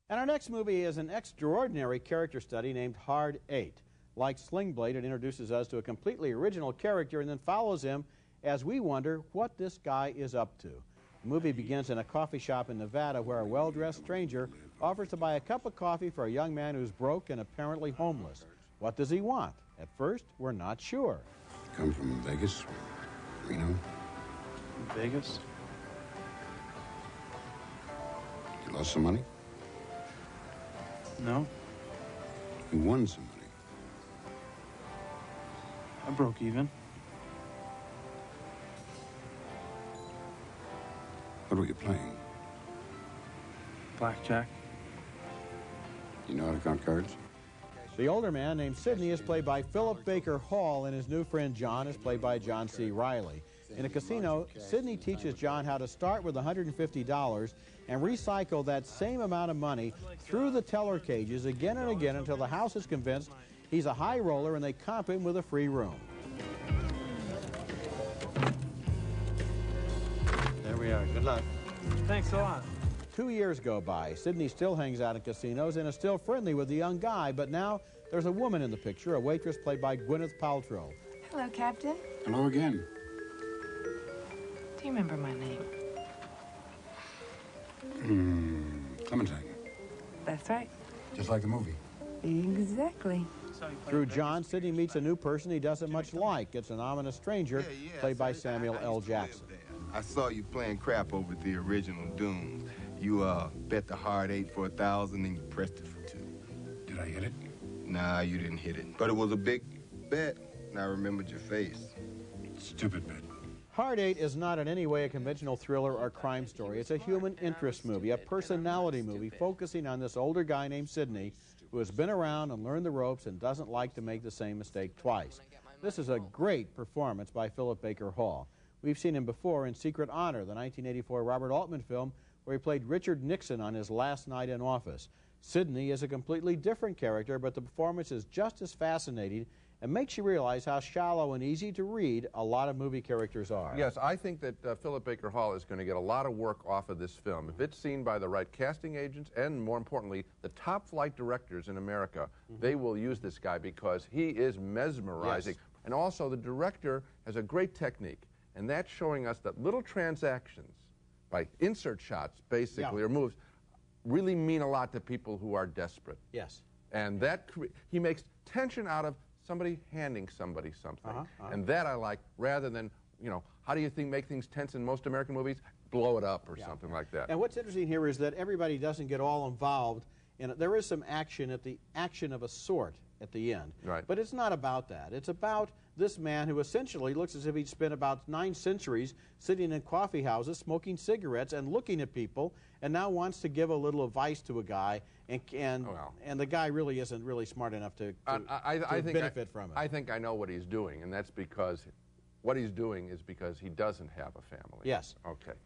And our next movie is an extraordinary character study named Hard 8. Like Sling Blade, it introduces us to a completely original character and then follows him as we wonder what this guy is up to. The movie begins in a coffee shop in Nevada where a well-dressed stranger offers to buy a cup of coffee for a young man who's broke and apparently homeless. What does he want? At first, we're not sure. Come from Vegas? Reno? Vegas? You lost some money? No. You won some money? I broke even. What were you playing? Blackjack. You know how to count cards? The older man, named Sidney, is played by Philip Baker Hall, and his new friend John is played by John C. Reilly. In a casino, Sidney teaches John how to start with $150 and recycle that same amount of money through the teller cages again and again until the house is convinced he's a high roller and they comp him with a free room. There we are. Good luck. Thanks a lot. 2 years go by. Sidney still hangs out in casinos and is still friendly with the young guy, but now there's a woman in the picture, a waitress played by Gwyneth Paltrow. Hello, Captain. Hello again. Do you remember my name? Clementine. That's right. Just like the movie. Exactly. Through John, Sidney meets a new person he doesn't much like. It's an ominous stranger played by Samuel L. Jackson. I saw you playing crap over the original Dooms. You bet the hard 8 for 1,000 and you pressed it for 2. Did I hit it? Nah, you didn't hit it. But it was a big bet, and I remembered your face. Stupid bet. Hard 8 is not in any way a conventional thriller or crime story. It's a human interest movie, a personality movie focusing on this older guy named Sidney who has been around and learned the ropes and doesn't like to make the same mistake twice. This is a great performance by Philip Baker Hall. We've seen him before in Secret Honor, the 1984 Robert Altman film where he played Richard Nixon on his last night in office. Sidney is a completely different character, but the performance is just as fascinating and makes you realize how shallow and easy to read a lot of movie characters are. Yes, I think that Philip Baker Hall is going to get a lot of work off of this film. If it's seen by the right casting agents and, more importantly, the top flight directors in America, they will use this guy because he is mesmerizing. Yes. And also, the director has a great technique, and that's showing us that little transactions, by insert shots, basically, or moves, really mean a lot to people who are desperate. Yes. And that he makes tension out of somebody handing somebody something. And that I like, rather than, you know, how do you make things tense in most American movies? Blow it up or something like that. And what's interesting here is that everybody doesn't get all involved in it. There is some action of a sort at the end. Right. But it's not about that. It's about this man who essentially looks as if he'd spent about 9 centuries sitting in coffee houses, smoking cigarettes and looking at people, and now wants to give a little advice to a guy, and the guy really isn't really smart enough to benefit from it. I think I know what he's doing, and that's because what he's doing is because he doesn't have a family. Yes. Okay.